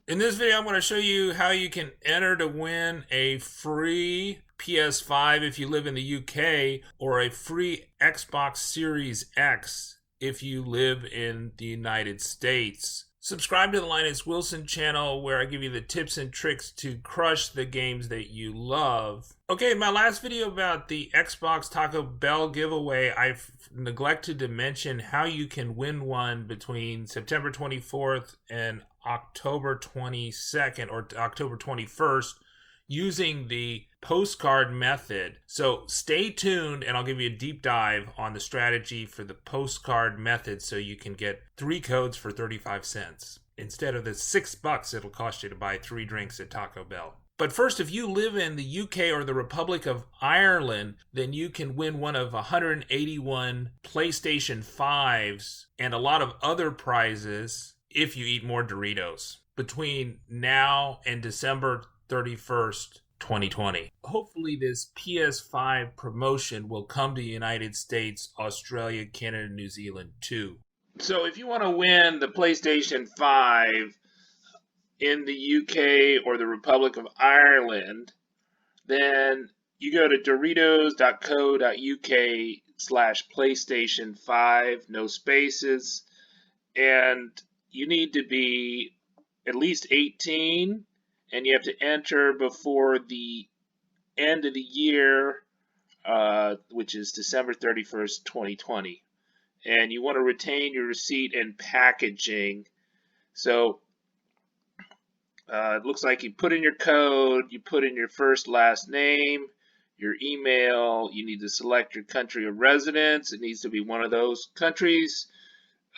In this video, I'm going to show you how you can enter to win a free PS5 if you live in the UK or a free Xbox Series X if you live in the United States. Subscribe to the Linus Wilson channel where I give you the tips and tricks to crush the games that you love. Okay, in my last video about the Xbox Taco Bell giveaway, I've neglected to mention how you can win one between September 24th and October 22nd or October 21st using the postcard method. So stay tuned and I'll give you a deep dive on the strategy for the postcard method so you can get 3 codes for 35 cents instead of the $6 it'll cost you to buy 3 drinks at Taco Bell. But first, if you live in the UK or the Republic of Ireland, then you can win one of 181 PlayStation 5s and a lot of other prizes if you eat more Doritos between now and December 31st, 2020. Hopefully this PS5 promotion will come to the United States, Australia, Canada, and New Zealand too. So if you want to win the PlayStation 5 in the UK or the Republic of Ireland, then you go to doritos.co.uk/PlayStation5, no spaces, and you need to be at least 18, and you have to enter before the end of the year, which is December 31st, 2020. And you want to retain your receipt and packaging. So it looks like you put in your code, you put in your first, last name, your email, you need to select your country of residence. It needs to be one of those countries.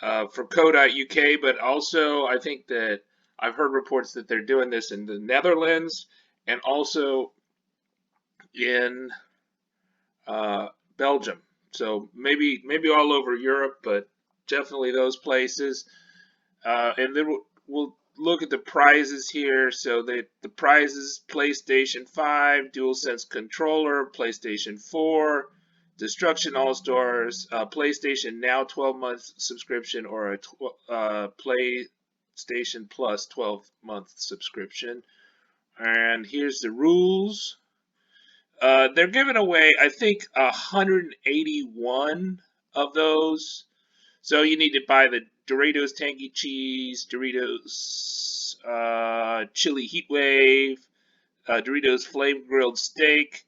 For co.uk, but also I think that I've heard reports that they're doing this in the Netherlands and also in Belgium. So maybe all over Europe, but definitely those places. And then we'll look at the prizes here. So the prizes: PlayStation 5, DualSense controller, PlayStation 4, Destruction AllStars, PlayStation Now 12-month subscription, or a PlayStation Plus 12-month subscription. And here's the rules. They're giving away, I think, 181 of those. So you need to buy the Doritos Tangy Cheese, Doritos Chili Heat Wave, Doritos Flame Grilled Steak,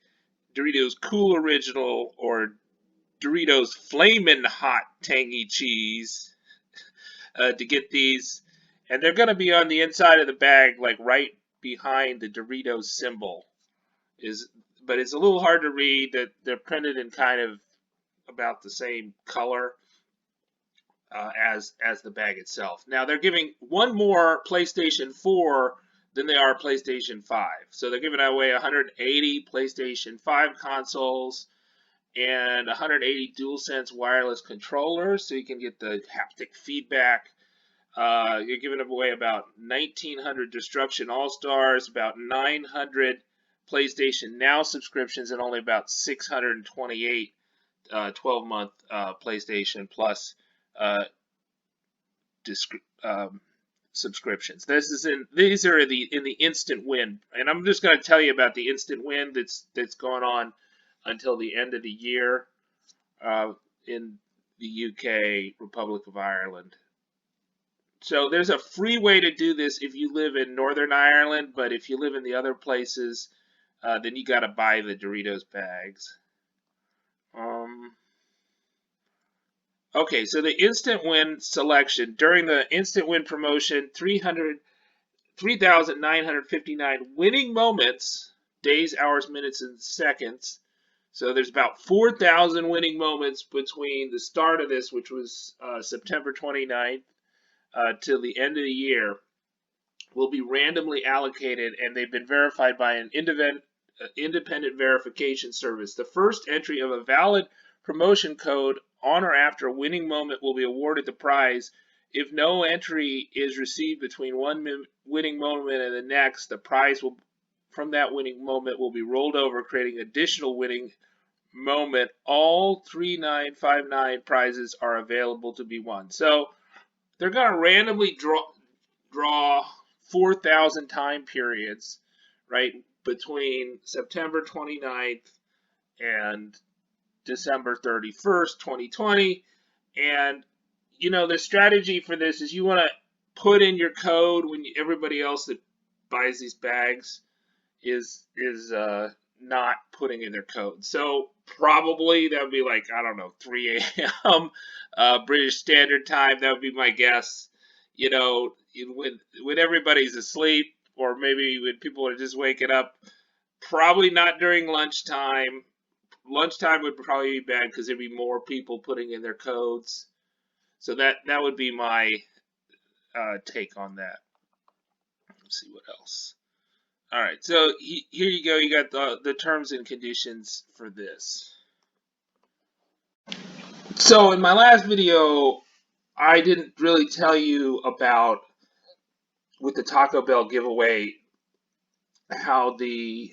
Doritos Cool Original, or Doritos Flamin' Hot Tangy Cheese to get these. And they're going to be on the inside of the bag, like right behind the Doritos symbol. But it's a little hard to read. That they're printed in kind of about the same color as the bag itself. Now they're giving one more PlayStation 4 than they are PlayStation 5. So they're giving away 180 PlayStation 5 consoles and 180 DualSense wireless controllers, so you can get the haptic feedback. You're giving away about 1,900 Destruction AllStars, about 900 PlayStation Now subscriptions, and only about 628 12-month PlayStation Plus subscriptions. These are in the instant win, and I'm just going to tell you about the instant win that's going on until the end of the year in the UK, Republic of Ireland. So there's a free way to do this if you live in Northern Ireland, but if you live in the other places, then you got to buy the Doritos bags. Okay, so the instant win selection during the instant win promotion, 3,959 winning moments, days, hours, minutes, and seconds. So there's about 4,000 winning moments between the start of this, which was September 29th, till the end of the year, will be randomly allocated, and they've been verified by an independent verification service. The first entry of a valid promotion code on or after a winning moment will be awarded the prize. If no entry is received between one winning moment and the next, the prize from that winning moment will be rolled over, creating additional winning moment. All 3959 prizes are available to be won. So they're going to randomly draw 4,000 time periods, right, between September 29th and December 31st, 2020. And, the strategy for this is you want to put in your code when everybody else that buys these bags is not putting in their code. So probably that would be like, I don't know, 3 a.m. British Standard Time. That would be my guess. When everybody's asleep, or maybe when people are just waking up. Probably not during lunchtime. Lunchtime would probably be bad because there'd be more people putting in their codes. So that would be my take on that. Let's see what else. All right, so here you go. You got the terms and conditions for this. So in my last video, I didn't really tell you about, with the Taco Bell giveaway, how the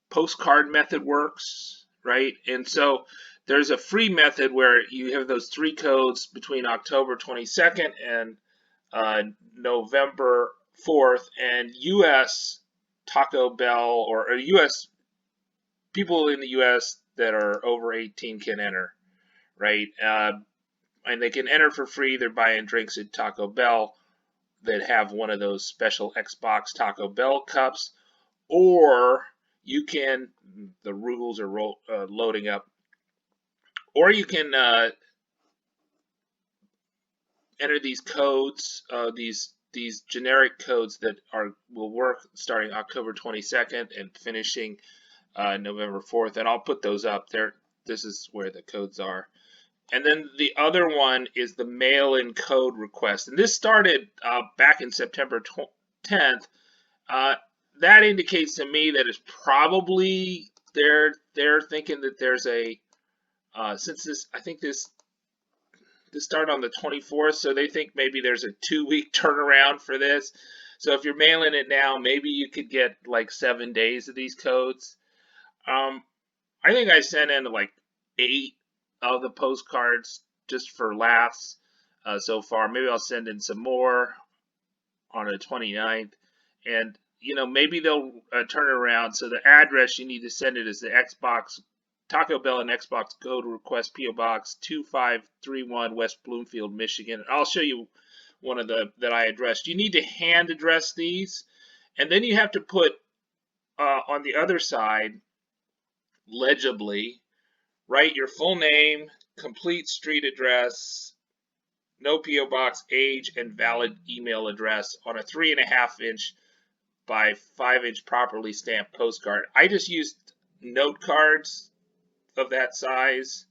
postcard method works, right? And so there's a free method where you have those 3 codes between October 22nd and November 4th, and U.S. Taco Bell or U.S. people in the U.S. that are over 18 can enter, right? And they can enter for free. They're buying drinks at Taco Bell that have one of those special Xbox Taco Bell cups, or you can, the rules are loading up, or you can enter these codes, these generic codes that will work starting October 22nd and finishing November 4th, and I'll put those up there. This is where the codes are. And then the other one is the mail-in code request, and this started back in September 10th. That indicates to me that it's probably they're thinking that there's a since this started on the 24th, so they think maybe there's a 2-week turnaround for this. So if you're mailing it now, maybe you could get like 7 days of these codes. I think I sent in like 8 of the postcards just for laughs so far. Maybe I'll send in some more on the 29th, and maybe they'll turn it around. So the address you need to send it is the Xbox Taco Bell and Xbox Code Request PO Box 2531 West Bloomfield, Michigan. I'll show you one of that I addressed. You need to hand address these, and then you have to put on the other side, legibly, write your full name, complete street address, no PO box, age, and valid email address on a 3.5-inch by 5-inch properly stamped postcard. I just used note cards of that size,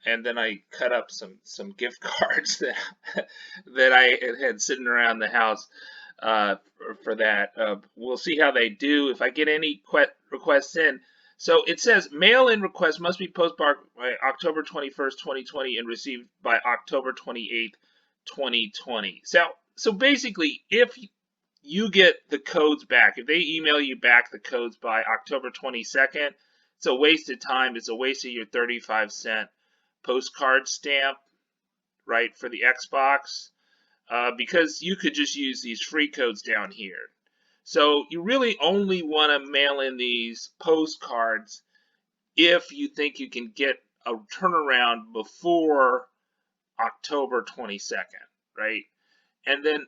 and then I cut up some gift cards that I had sitting around the house for that. We'll see how they do. If I get any requests in. So it says mail-in request must be postmarked by October 21st, 2020 and received by October 28th, 2020. So basically, if you get the codes back, if they email you back the codes by October 22nd, it's a waste of time. It's a waste of your 35-cent postcard stamp, right, for the Xbox, because you could just use these free codes down here. So you really only want to mail in these postcards if you think you can get a turnaround before October 22nd, right? And then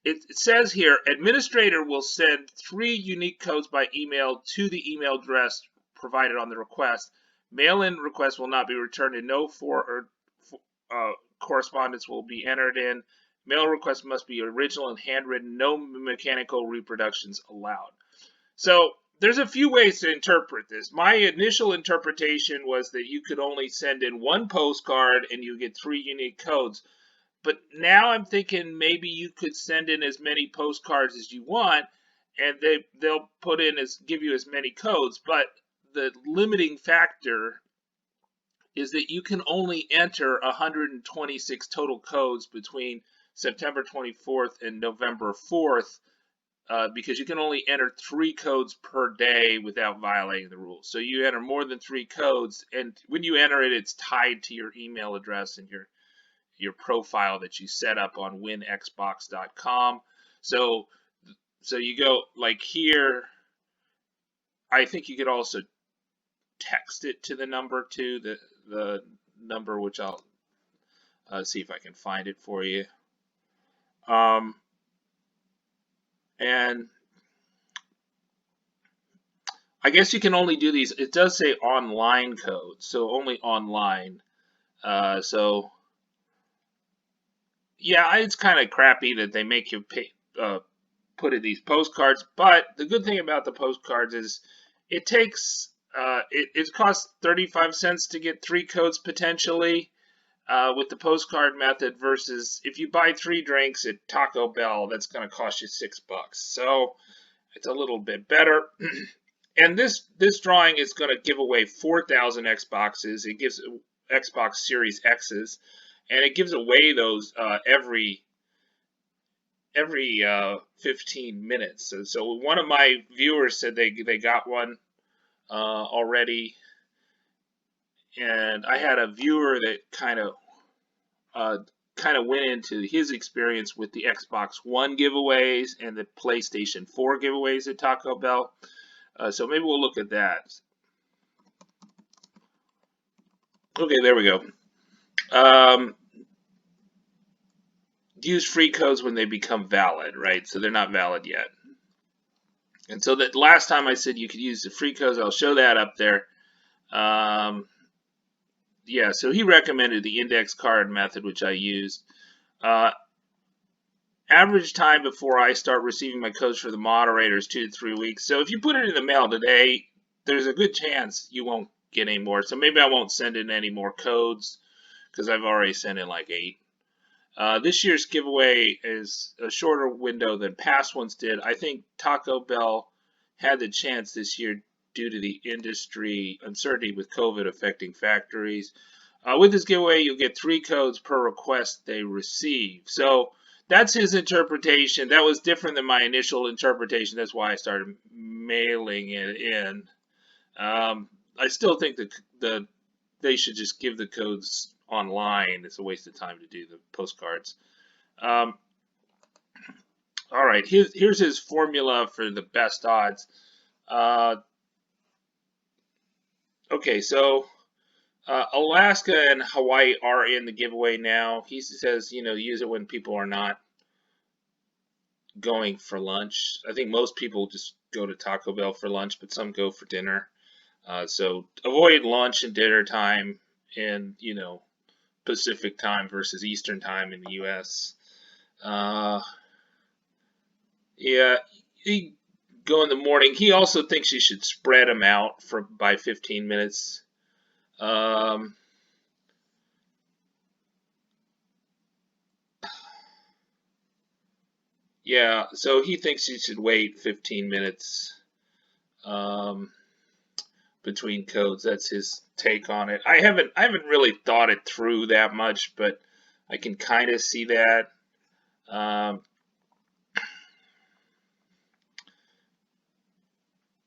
it says here, administrator will send 3 unique codes by email to the email address provided on the request. Mail-in request will not be returned, and no correspondence will be entered in. Mail request must be original and handwritten. No mechanical reproductions allowed. So there's a few ways to interpret this. My initial interpretation was that you could only send in 1 postcard and you get 3 unique codes. But now I'm thinking maybe you could send in as many postcards as you want, and they'll give you as many codes. But the limiting factor is that you can only enter 126 total codes between September 24th and November 4th, because you can only enter 3 codes per day without violating the rules. So you enter more than 3 codes, and when you enter it, it's tied to your email address and your profile that you set up on winxbox.com. So you go like here. I think you could also text it to the number too, the number, which I'll see if I can find it for you. And I guess you can only do these. It does say online code, so only online. So yeah, it's kind of crappy that they make you pay, put in these postcards. But the good thing about the postcards is it takes it costs 35 cents to get 3 codes potentially with the postcard method, versus if you buy 3 drinks at Taco Bell, that's going to cost you $6. So it's a little bit better. And this drawing is going to give away 4,000 Xboxes. It gives Xbox Series X's, and it gives away those every 15 minutes. So one of my viewers said they got one already, and I had a viewer that kind of went into his experience with the Xbox One giveaways and the PlayStation 4 giveaways at Taco Bell. So maybe we'll look at that. Okay, there we go. Use free codes when they become valid, right? So they're not valid yet. And so that last time I said you could use the free codes, I'll show that up there. Yeah, so he recommended the index card method, which I used. Average time before I start receiving my codes for the moderator is 2 to 3 weeks. So if you put it in the mail today, there's a good chance you won't get any more. So maybe I won't send in any more codes because I've already sent in like 8. This year's giveaway is a shorter window than past ones did. I think Taco Bell had the chance this year due to the industry uncertainty with COVID affecting factories. With this giveaway, you'll get 3 codes per request they receive. So that's his interpretation. That was different than my initial interpretation. That's why I started mailing it in. I still think that they should just give the codes online. It's a waste of time to do the postcards. All right, here's his formula for the best odds. Okay, so Alaska and Hawaii are in the giveaway now. He says, use it when people are not going for lunch. I think most people just go to Taco Bell for lunch, but some go for dinner. So avoid lunch and dinner time in, Pacific time versus Eastern time in the U.S. Yeah, you go in the morning. He also thinks you should spread them out by 15 minutes. Yeah, so he thinks you should wait 15 minutes between codes. That's his take on it. I haven't really thought it through that much, but I can kind of see that.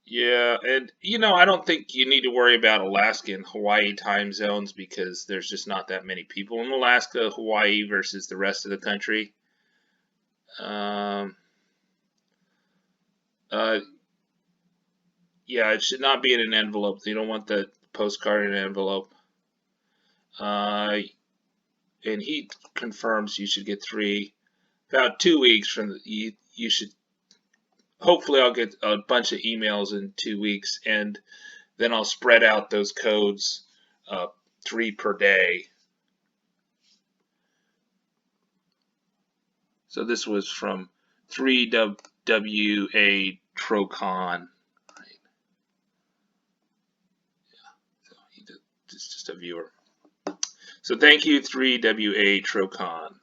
Yeah, and I don't think you need to worry about Alaska and Hawaii time zones because there's just not that many people in Alaska, Hawaii versus the rest of the country. Yeah, it should not be in an envelope. You don't want the postcard in an envelope. And he confirms you should get 3. About 2 weeks from you should. Hopefully, I'll get a bunch of emails in 2 weeks, and then I'll spread out those codes 3 per day. So this was from 3WA Trocon. Right? Yeah, so it's just a viewer. So thank you, 3WA Trocon.